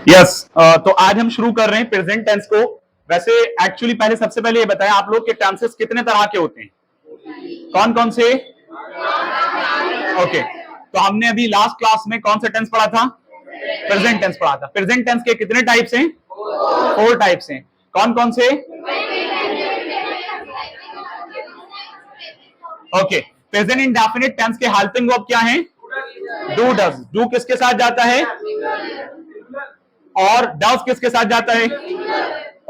Yes तो आज हम शुरू कर रहे हैं प्रेजेंट टेंस को। वैसे एक्चुअली पहले सबसे पहले ये बताएं आप लोग के टेंसेस कितने तरह के होते हैं, कौन कौन से? ओके तो हमने अभी लास्ट क्लास में कौन सा टेंस पढ़ा था? प्रेजेंट टेंस पढ़ा था। प्रेजेंट टेंस के कितने टाइप्स हैं? 4 टाइप्स हैं। कौन कौन से? ओके प्रेजेंट इंडेफिनिट टेंस के हेल्पिंग वर्ब क्या है? Do does. डू किसके साथ जाता है और डज किसके साथ जाता है?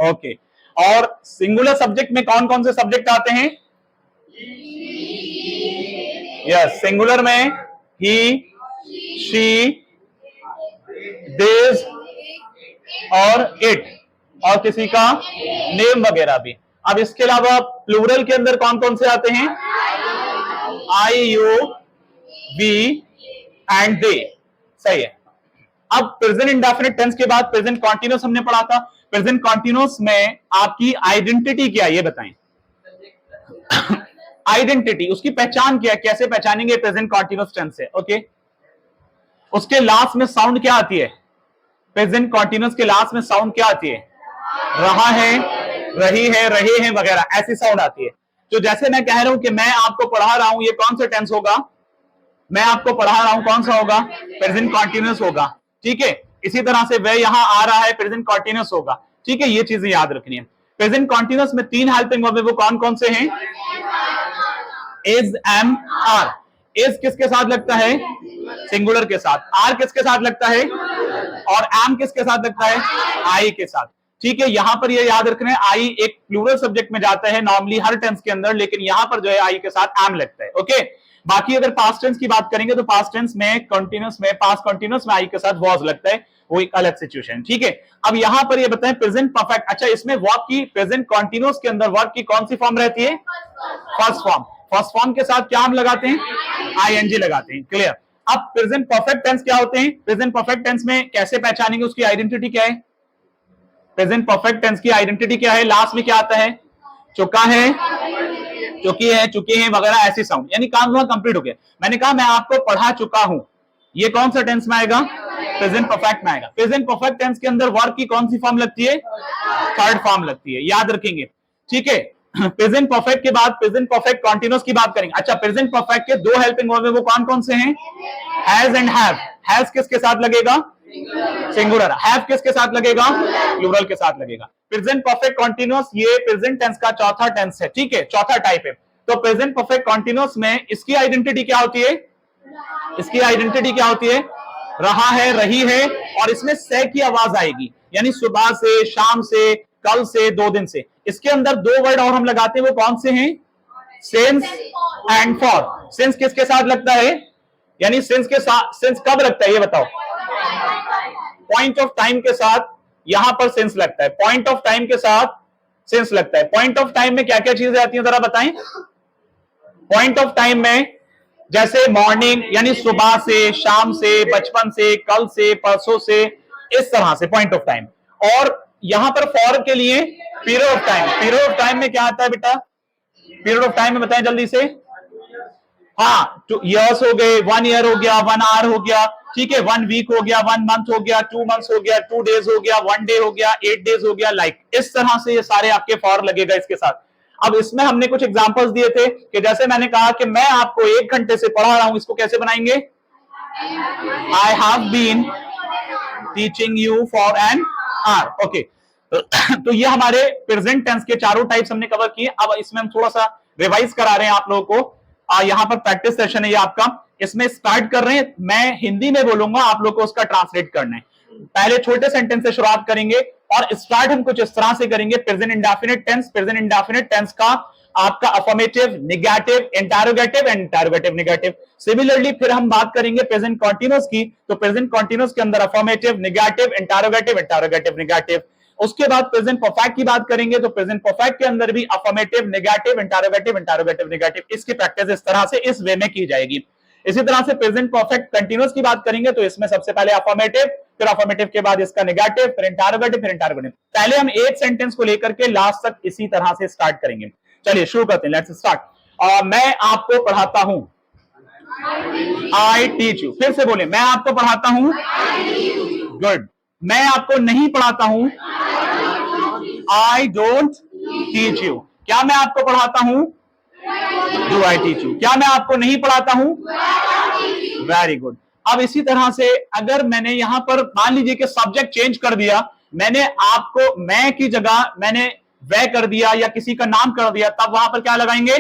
ओके और सिंगुलर सब्जेक्ट में कौन कौन से सब्जेक्ट आते हैं? यस सिंगुलर में ही, शी, दिस और इट और किसी का नेम वगैरह भी। अब इसके अलावा प्लूरल के अंदर कौन कौन से आते हैं? आई, यू, वी एंड दे। सही है। अब प्रेजेंट इंडेफिनिट टेंस के बाद प्रेजेंट कॉन्टिन्यूअस हमने पढ़ा था। प्रेजेंट कॉन्टिन्यूअस में आपकी आइडेंटिटी क्या है ये बताएं। आइडेंटिटी उसकी पहचान क्या है, कैसे पहचानेंगे प्रेजेंट कॉन्टिन्यूअस टेंस से? ओके उसके लास्ट में साउंड क्या आती है? प्रेजेंट कॉन्टिन्यूअस के लास्ट में साउंड क्या आती है? रहा है, रही है, रहे हैं वगैरह ऐसी साउंड आती है। तो जैसे मैं कह रहा हूं कि मैं आपको पढ़ा रहा हूं, ये कौन सा टेंस होगा? मैं आपको पढ़ा रहा हूं, कौन सा होगा? प्रेजेंट कॉन्टिन्यूअस होगा। ठीक है इसी तरह से वह यहां आ रहा है, प्रेजेंट कॉन्टिन्यूअस होगा। ठीक है ये चीजें याद रखनी है। प्रेजेंट कॉन्टिन्यूअस में 3 हेल्पिंग वर्ब है, वो कौन कौन से हैं? Is, M, are. इज किसके साथ लगता है? सिंगुलर के साथ। आर किसके साथ लगता है? और एम किसके साथ लगता है? आई के साथ। ठीक है यहां पर ये याद रखना है, आई एक प्लूरल सब्जेक्ट में जाता है नॉर्मली हर टेंस के अंदर, लेकिन यहां पर जो है आई के साथ एम लगता है। ओके बाकी अगर पास्ट टेंस की बात करेंगे तो पास्ट टेंस में कंटीन्यूअस में, पास्ट कंटीन्यूअस में आई के साथ वॉज लगता है, वो एक अलग सिचुएशन। ठीक है अब यहां पर ये बताएं प्रेजेंट परफेक्ट। अच्छा इसमें वर्ब की प्रेजेंट कंटीन्यूअस के अंदर वर्ब की कौन सी फॉर्म रहती है? First form. फर्स्ट फॉर्म के साथ क्या हम लगाते हैं? आईएनजी लगाते हैं। क्लियर। अब प्रेजेंट परफेक्ट टेंस क्या होते हैं? प्रेजेंट परफेक्ट टेंस में कैसे पहचानेंगे, उसकी आइडेंटिटी क्या है? प्रेजेंट परफेक्ट टेंस की आइडेंटिटी क्या है? लास्ट में क्या आता है? चुका है, चुकी है, चुके हैं वगैरह ऐसी साउंड, यानी काम वहां कंप्लीट हो गया। मैंने कहा मैं आपको पढ़ा चुका हूं, ये कौन सा टेंस में आएगा? प्रेजेंट परफेक्ट में आएगा। प्रेजेंट परफेक्ट टेंस के अंदर वर्ब की कौन सी फॉर्म लगती है? थर्ड फॉर्म लगती है, याद रखेंगे। ठीक है प्रेजेंट परफेक्ट के बाद प्रेजेंट परफेक्ट कंटीन्यूअस की बात करेंगे। अच्छा प्रेजेंट परफेक्ट के 2 हेल्पिंग वर्ब है, वो कौन कौन से हैं? Has and have. हैज किसके साथ लगेगा? सिंगुलर। हैव किसके साथ लगेगा? प्लूरल के साथ लगेगा। प्रेजेंट परफेक्ट कंटीन्यूअस ये प्रेजेंट टेंस का चौथा टेंस है। ठीक है चौथा टाइप है। तो प्रेजेंट परफेक्ट कंटीन्यूअस में इसकी आइडेंटिटी क्या होती है? इसकी आइडेंटिटी क्या होती है? रहा है, रही है और इसमें से की आवाज आएगी, यानी सुबह से, शाम से, कल से, 2 दिन से। इसके अंदर 2 वर्ड और हम लगाते हैं, वो कौन से हैं? Since and for. सिंस किसके साथ लगता है? यानी सिंस के साथ, सिंस कब लगता है ये बताओ? पॉइंट ऑफ टाइम के साथ यहां पर सिंस लगता है। पॉइंट ऑफ टाइम के साथ सिंस लगता है। पॉइंट ऑफ टाइम में क्या क्या चीजें आती हैं जरा बताएं। पॉइंट ऑफ टाइम में जैसे मॉर्निंग यानी सुबह से, शाम से, बचपन से, कल से, परसों से, इस तरह से पॉइंट ऑफ टाइम। और यहां पर फॉर के लिए period of time. Period of time में क्या आता है बेटा? पीरियड ऑफ टाइम में बताएं जल्दी से। हाँ 2 इयर्स हो गए, 1 ईयर हो गया, 1 आवर हो गया। ठीक है 1 वीक हो गया, 1 मंथ हो गया, 2 मंथ्स हो गया, 2 डेज हो गया, 1 डे हो गया, 8 डेज हो गया। लाइक इस तरह से ये सारे आपके फॉर लगेगा इसके साथ। अब इसमें हमने कुछ एग्जांपल्स दिए थे कि जैसे मैंने कहा कि मैं आपको 1 घंटे से पढ़ा रहा हूं, इसको कैसे बनाएंगे? I have been teaching you for an hour. Okay तो ये हमारे प्रेजेंट टेंस के चारों टाइप्स हमने कवर किए। अब इसमें हम थोड़ा सा रिवाइज करा रहे हैं आप लोगों को। यहाँ पर प्रैक्टिस सेशन है ये आपका। इसमें स्टार्ट कर रहे हैं, मैं हिंदी में बोलूंगा, आप लोग को उसका ट्रांसलेट करना है। पहले छोटे सेंटेंस से शुरुआत करेंगे और स्टार्ट हम कुछ इस तरह से करेंगे। Present indefinite tense, present indefinite tense का आपका affirmative, negative, interrogative and interrogative negative. Similarly फिर हम बात करेंगे प्रेजेंट कॉन्टिन्यूअस की, तो प्रेजेंट कॉन्टिन्यूअस के अंदर affirmative, negative, interrogative, interrogative negative. उसके बाद प्रेजेंट परफेक्ट की बात करेंगे, तो प्रेजेंट परफेक्ट के अंदर भी affirmative, negative, interrogative, interrogative negative. इसकी प्रैक्टिस इस तरह से, इस वे में की जाएगी। इसी तरह से प्रेजेंट परफेक्ट कंटीन्यूअस की बात करेंगे, तो इसमें सबसे पहले अफर्मेटिव, फिर अफर्मेटिव के बाद इसका नेगेटिव, फिर इंटरोगेटिव, फिर इंटरोगेटिव। पहले हम एक सेंटेंस को लेकर के लास्ट तक इसी तरह से स्टार्ट करेंगे। चलिए शुरू करते हैं, लेट्स स्टार्ट। मैं आपको पढ़ाता हूं, आई टीच यू। फिर से बोले, मैं आपको पढ़ाता हूं, गुड। मैं आपको नहीं पढ़ाता हूं, आई डोंट टीच यू। क्या मैं आपको पढ़ाता हूं, डू आई टीच यू। क्या मैं आपको नहीं पढ़ाता हूं, वेरी गुड। अब इसी तरह से अगर मैंने यहां पर मान लीजिए कि सब्जेक्ट चेंज कर दिया, मैंने आपको मैं की जगह मैंने वह कर दिया या किसी का नाम कर दिया, तब वहां पर क्या लगाएंगे,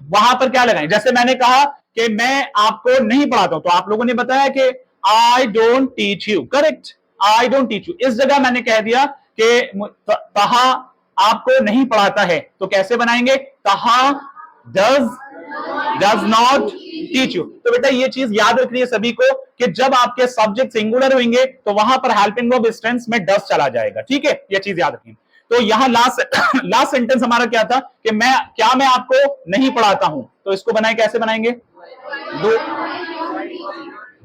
वहां पर क्या लगाएंगे। जैसे मैंने कहा कि मैं आपको नहीं पढ़ाता हूं, तो आप लोगों ने बताया कि I don't teach you, correct, I don't teach you. इस जगह मैंने कह दिया कि तहा आपको नहीं पढ़ाता है, तो कैसे बनाएंगे, तहा डज नॉट टीच यू। तो बेटा ये चीज याद रखनी है सभी को कि जब आपके सब्जेक्ट सिंगुलर होंगे तो वहां पर हेल्पिंग वर्ब टेंस में डज चला जाएगा, ठीक है, ये चीज याद रखनी। तो यहां लास्ट सेंटेंस हमारा क्या था कि मैं आपको नहीं पढ़ाता हूं, तो इसको बनाए कैसे बनाएंगे,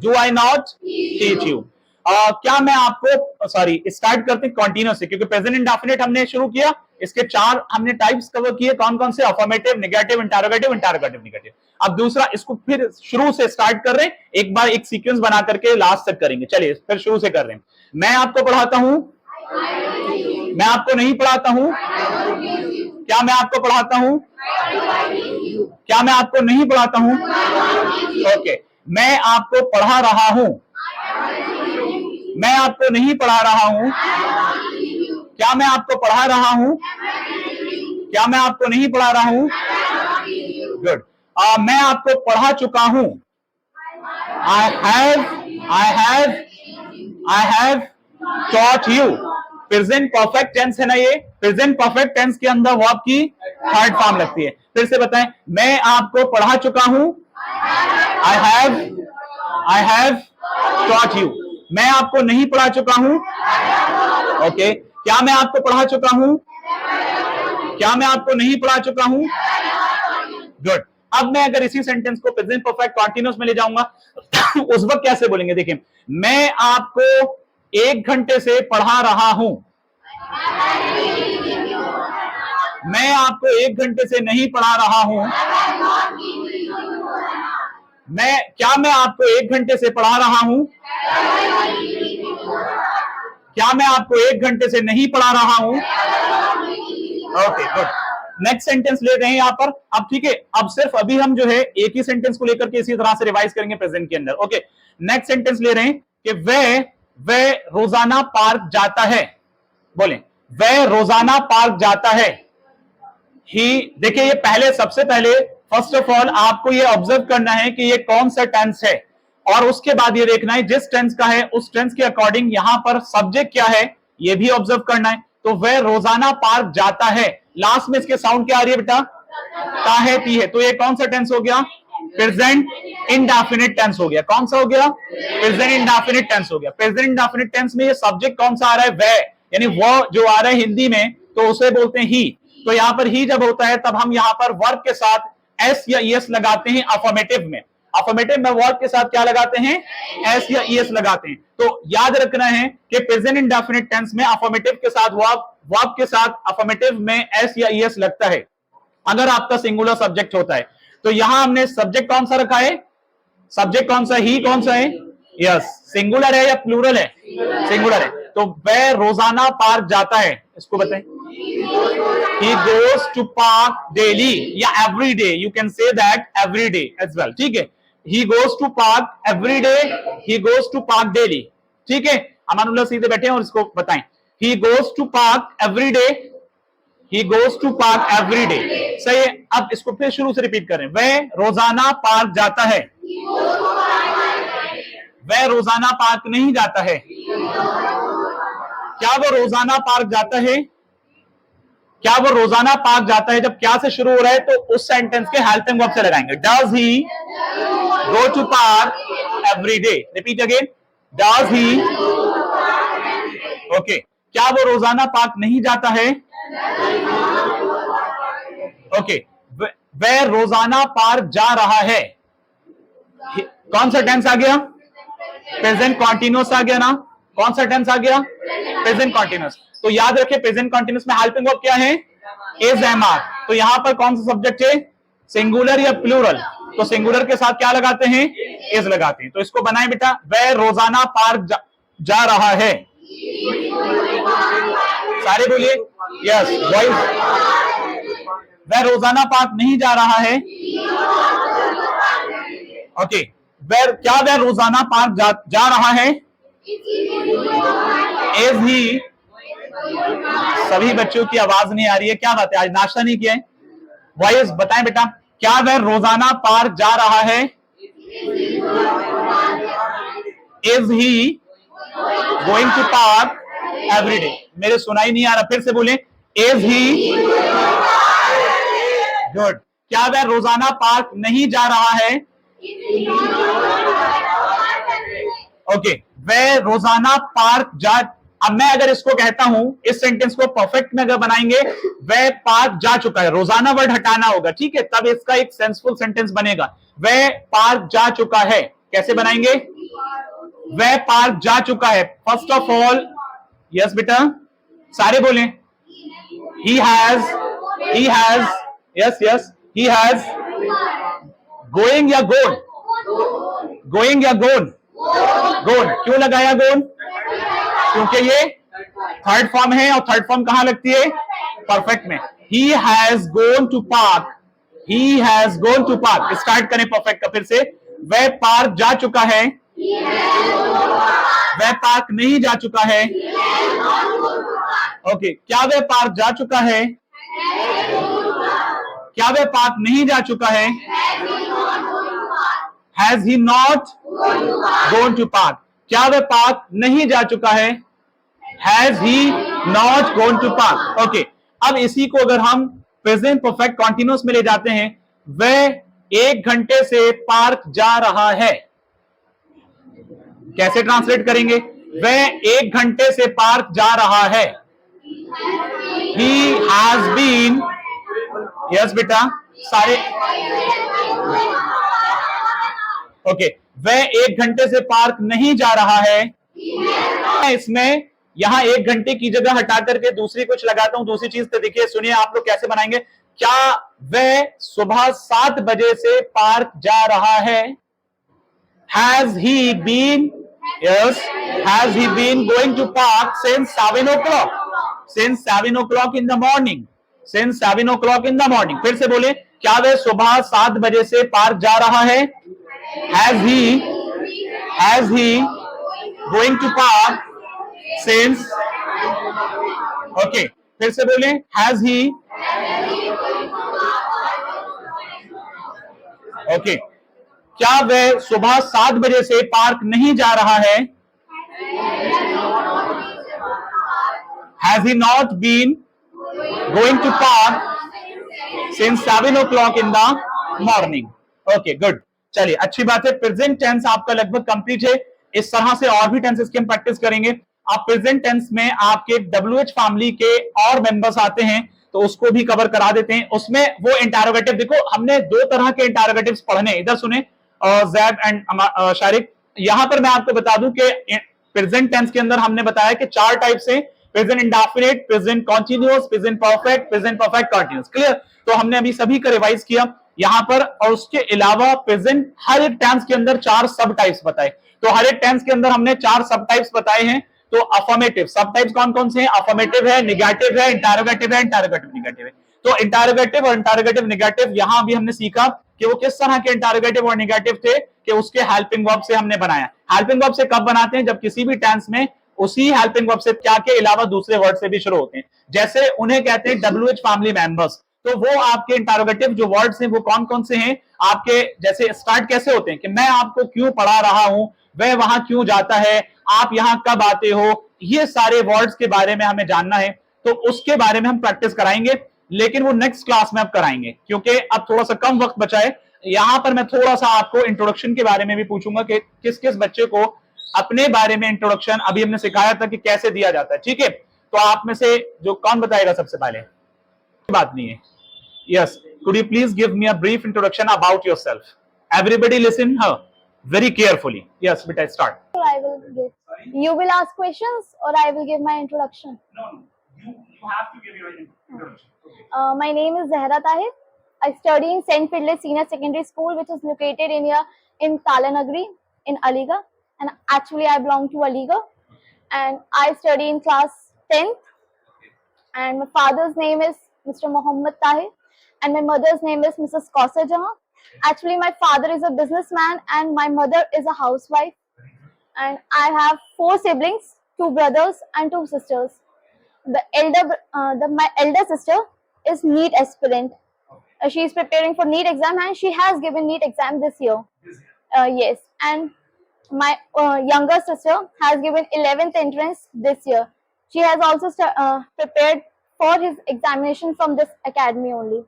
do I not teach you. क्या मैं आपको, सॉरी स्टार्ट करते हैं कॉन्टिन्यूस से, क्योंकि प्रेजेंट इंडेफिनिट हमने शुरू किया, इसके 4 हमने टाइप्स कवर किए, कौन कौन से, affirmative, negative, interrogative, interrogative negative. अब दूसरा, इसको फिर शुरू से स्टार्ट कर रहे हैं, एक बार एक सीक्वेंस बना करके लास्ट तक करेंगे। चलिए फिर शुरू से कर रहे हैं। मैं आपको पढ़ाता हूं, मैं आपको नहीं पढ़ाता हूं, क्या मैं आपको पढ़ाता हूं, क्या मैं आपको नहीं पढ़ाता हूं, ओके। मैं आपको पढ़ा रहा हूं, मैं आपको नहीं पढ़ा रहा हूं, क्या मैं आपको पढ़ा रहा हूं, क्या मैं आपको नहीं पढ़ा रहा हूं, गुड। मैं आपको पढ़ा चुका हूं, I have taught you. Present perfect tense है ना ये, प्रेजेंट परफेक्ट टेंस के अंदर वर्ब की थर्ड फॉर्म लगती है। फिर से बताएं, मैं आपको पढ़ा चुका हूं, आई हैव टॉट यू। मैं आपको नहीं पढ़ा चुका हूं, ओके। क्या मैं आपको पढ़ा चुका हूं, क्या मैं आपको नहीं पढ़ा चुका हूं, गुड। अब मैं अगर इसी सेंटेंस को प्रेजेंट परफेक्ट कंटीन्यूअस में ले जाऊंगा उस वक्त कैसे बोलेंगे, देखिए, मैं आपको 1 घंटे से पढ़ा रहा हूं, मैं आपको 1 घंटे से नहीं पढ़ा रहा हूं, क्या मैं आपको 1 घंटे से पढ़ा रहा हूं, क्या मैं आपको 1 घंटे से नहीं पढ़ा रहा हूं, ओके, गुड। नेक्स्ट सेंटेंस ले रहे हैं यहां पर। अब ठीक है, अब सिर्फ अभी हम जो है एक ही सेंटेंस को लेकर के इसी तरह से रिवाइज करेंगे प्रेजेंट के अंदर, ओके। नेक्स्ट सेंटेंस ले रहे हैं कि वह रोजाना पार्क जाता है, बोले, वह रोजाना पार्क जाता है। ही, देखिए ये पहले, सबसे पहले फर्स्ट ऑफ ऑल आपको ये ऑब्जर्व करना है कि ये कौन सा टेंस है, और उसके बाद ये देखना है जिस टेंस का है उस टेंस के अकॉर्डिंग यहां पर सब्जेक्ट क्या है, ये भी ऑब्जर्व करना है। तो वह रोजाना पार्क जाता है, लास्ट में इसके साउंड क्या आ रही है बेटा, ता है, ती है, तो ये कौन सा टेंस हो गया, प्रेजेंट इंडेफिनिट टेंस हो गया। कौन सा हो गया, प्रेजेंट इंडेफिनिट टेंस हो गया। प्रेजेंट इंडेफिनिट टेंस में ये सब्जेक्ट कौन सा आ रहा है, वह, यानी वो जो आ रहा है हिंदी में तो उसे बोलते हैं ही। तो यहां पर ही जब होता है तब हम यहां पर वर्ब के साथ एस या ईएस लगाते हैं अफर्मेटिव में। अफर्मेटिव में वर्ब के साथ क्या लगाते हैं, एस या ईएस लगाते हैं। तो याद रखना है कि प्रेजेंट इंडेफिनिट टेंस में अफर्मेटिव के साथ वर्ब के साथ अफर्मेटिव में एस या ईएस लगता है अगर आपका सिंगुलर सब्जेक्ट होता है। तो यहां हमने सब्जेक्ट कौन सा रखा है, सब्जेक्ट कौन सा, ही कौन सा है, यस, सिंगुलर है या प्लूरल है, सिंगुलर है। तो वह रोजाना पार्क जाता है, इसको बताएं, he goes to park daily या every day, you can say that every day as well, ठीक है। he goes to park every day, he goes to park daily, ठीक है। अमानुल्लाह सीधे बैठे हैं और इसको बताएं, he goes to park every day, he goes to park every day, सही है। अब इसको फिर शुरू से रिपीट करें, वह रोजाना पार्क जाता है, वह रोजाना पार्क नहीं जाता है। क्या वो रोजाना पार्क जाता है, क्या वो रोजाना पार्क जाता है, जब क्या से शुरू हो रहा है तो उस सेंटेंस के हेल्पिंग वर्ब से लगाएंगे। Does he go to park every day, repeat again, does he, okay. क्या वो रोजाना पार्क नहीं जाता है, ओके। वह रोजाना पार्क जा रहा है, कौन सा टेंस आ गया, प्रेजेंट कॉन्टिन्यूअस आ गया ना, कौन सा टेंस आ गया, प्रेजेंट कॉन्टिन्यूअस। तो याद रखें प्रेजेंट कॉन्टिन्यूअस में हेल्पिंग वर्ब क्या है, इज, एम, आर। तो यहां पर कौन सा सब्जेक्ट है, सिंगुलर या प्लूरल, तो सिंगुलर के साथ क्या लगाते हैं, इज लगाते हैं। तो इसको बनाए बेटा, वह रोजाना पार्क जा रहा है? सारे बोलिए यस बॉयज। वह रोजाना पार्क नहीं जा रहा है? ओके, क्या वह रोजाना पार्क जा रहा है? इज ही? सभी बच्चों की आवाज नहीं आ रही है, क्या बात है, आज नाश्ता नहीं किया है? बॉयज बताएं बेटा, क्या वह रोजाना पार्क जा रहा है? Is he going to park every day? मेरे सुनाई नहीं आ रहा, फिर से बोले, इज ही? गुड। क्या वह रोजाना पार्क नहीं जा रहा है? ओके, वह रोजाना पार्क जा। अब मैं अगर इसको कहता हूं, इस सेंटेंस को परफेक्ट में अगर बनाएंगे, वह पार्क जा चुका है, रोजाना वर्ड हटाना होगा, ठीक है, तब इसका एक सेंसफुल सेंटेंस बनेगा। वह पार्क जा चुका है, कैसे बनाएंगे? वह पार्क जा चुका है। फर्स्ट ऑफ ऑल, यस बेटा, सारे बोले, he has, yes yes, he has. Going या गोन? गोइंग या गोन? गोन। क्यों लगाया गोन? क्योंकि ये थर्ड फॉर्म है, और थर्ड फॉर्म कहां लगती है? परफेक्ट में। He has gone to park, he has gone to park. Start करें परफेक्ट का फिर से। वह पार्क जा चुका है, वह पार्क नहीं जा चुका है। ओके, क्या वह पार्क जा चुका है? क्या वह पार्क नहीं जा चुका है? Has he not gone to park? क्या वह पार्क नहीं जा चुका है? Has he not gone to park? Okay, अब इसी को अगर हम प्रेजेंट परफेक्ट कॉन्टिन्यूअस में ले जाते हैं, वह 1 घंटे से पार्क जा रहा है, कैसे ट्रांसलेट करेंगे? वह 1 घंटे से पार्क जा रहा है। He has been, यस बेटा, सारे ओके। वह 1 घंटे से पार्क नहीं जा रहा है। इसमें यहां 1 घंटे की जगह हटा करके दूसरी कुछ लगाता हूं, दूसरी चीज तो देखिए, सुनिए आप लोग कैसे बनाएंगे। क्या वह सुबह 7 बजे से पार्क जा रहा है? Has he been, yes, has he been going to park since 7 o'clock? Since 7 o'clock in the morning. Since 7 o'clock in the morning. फिर से बोले, क्या वह सुबह 7 बजे से पार्क जा रहा है? Has he going to park since? Okay, फिर से बोले, has he? Okay, क्या वह सुबह 7 बजे से पार्क नहीं जा रहा है? Has he not been going to park since 7 o'clock in the morning? Okay, good. चलिए, अच्छी बात है। प्रेजेंट टेंस आपका लगभग कंप्लीट है। इस तरह से और भी टेंसेस की हम प्रैक्टिस करेंगे। आप प्रेजेंट टेंस में आपके WH फैमिली के और मेंबर्स आते हैं, तो उसको भी कवर करा देते हैं। उसमें वो इंटरोगेटिव, देखो हमने 2 तरह के इंटरोगेटिव्स पढ़ने, इधर सुने जैब एंड शारिक। यहां पर मैं आपको बता दूं कि प्रेजेंट टेंस के अंदर हमने बताया कि 4 टाइप से, present indefinite, present continuous, present perfect, present perfect continuous. Clear? तो हमने अभी सभी का रिवाइज किया यहां पर, और उसके अलावा प्रेजेंट हर एक टेंस के अंदर 4 सब टाइप्स बताए। तो हर एक टेंस के अंदर हमने 4 सब टाइप्स बताए हैं। तो अफर्मेटिव सब टाइप्स कौन कौन से हैं? अफर्मेटिव है, निगेटिव है, इंटरोगेटिव है, इंटरोगेटिव नेगेटिव है। तो इंटरोगेटिव और इंटरोगेटिव नेगेटिव यहां भी हमने सीखा कि वो किस तरह के इंटरोगेटिव और नेगेटिव थे, कि उसके हेल्पिंग वर्ब से हमने बनाया। हेल्पिंग वर्ब से कब बनाते हैं? जब किसी भी टेंस में उसी हेल्पिंग वर्ब से क्या के अलावा दूसरे वर्ड से भी शुरू होते हैं। जैसे उन्हें कहते हैं WH फैमिली मेंबर्स। तो वो आपके इंटरोगेटिव जो वर्ड्स हैं वो कौन कौन से हैं आपके? जैसे स्टार्ट कैसे होते हैं कि मैं आपको क्यों पढ़ा रहा हूं, वह वहां क्यों जाता है, आप यहां कब आते हो, ये सारे वर्ड्स के बारे में हमें जानना है। तो उसके बारे में हम प्रैक्टिस कराएंगे, लेकिन वो नेक्स्ट क्लास में अब कराएंगे, क्योंकि अब थोड़ा सा कम वक्त बचा है। यहां पर मैं थोड़ा सा आपको इंट्रोडक्शन के बारे में भी पूछूंगा कि किस किस बच्चे को अपने बारे में इंट्रोडक्शन अभी हमने सिखाया था कि कैसे दिया जाता है। ठीक है, तो आप में से जो कौन बताएगा सबसे पहले? बात नहीं है। Yes, could you please give me a brief introduction about yourself? Everybody listen her very carefully. Yes, beta start. I will give. You will ask questions or I will give my introduction? No, you have to give your introduction. Okay. My name is Zahra Tahir. I study in St. Fidley Senior Secondary School, which is located in here in Talanagri in Aligarh. And actually I belong to Aligarh. and I study in class 10th. And my father's name is Mr. Mohammed Tahir, and my mother's name is Mrs. Kausar Jahan. Actually, my father is a businessman, and my mother is a housewife. And I have 4 siblings, 2 brothers and 2 sisters. My elder sister is NEET aspirant. She is preparing for NEET exam, and she has given NEET exam this year. Yes, and my younger sister has given 11th entrance this year. She has also prepared for his examination from this academy only.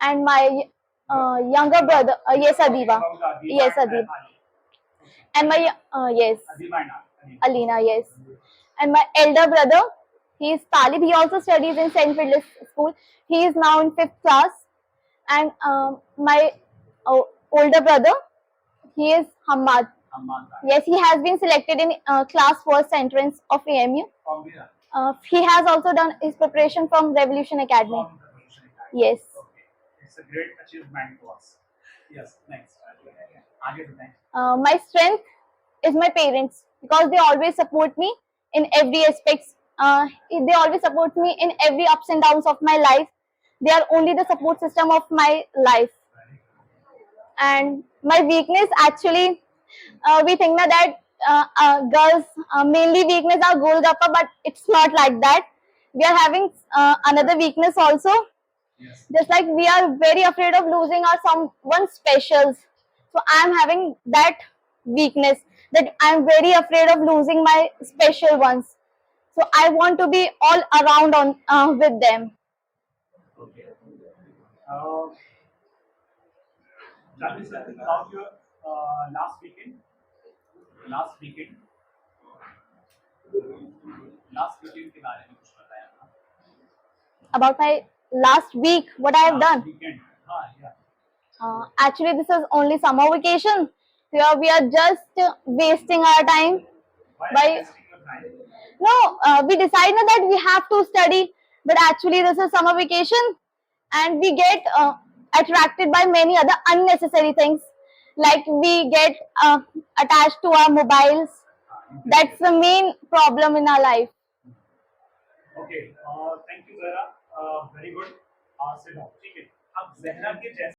And my younger brother, yes, Adiba, yes, Adib, and my yes, Alina, yes, and my elder brother, he is Talib. He also studies in St. Philip's School. He is now in 5th class. And my older brother, he is Hamad. Yes, he has been selected in class 1st entrance of AMU. He has also done his preparation from Revolution Academy. Yes. It's a great achievement to us. Yes, next. My strength is my parents, because they always support me in every aspects. They always support me in every ups and downs of my life. They are only the support system of my life. And my weakness, actually, we think that girls mainly weakness are Golgappa, but it's not like that. We are having another weakness also. Yes. Just like we are very afraid of losing our someone specials. So I am having that weakness, that I am very afraid of losing my special ones. So I want to be all around on with them. Okay. Tell me something about your last weekend. Last weekend. Last weekend के बारे में कुछ बताया ना? About my last week, what I have done. Weekend. हाँ, yeah. Actually, this is only summer vacation. Here we are just wasting our time. Why By wasting your time? no, we decided that we have to study, but actually this is summer vacation, and we get attracted by many other unnecessary things. Like we get attached to our mobiles. That's the main problem in our life. Okay. Thank you, Zahra. Very good. Sit down. ठीक है. अब ज़हरा के जैसे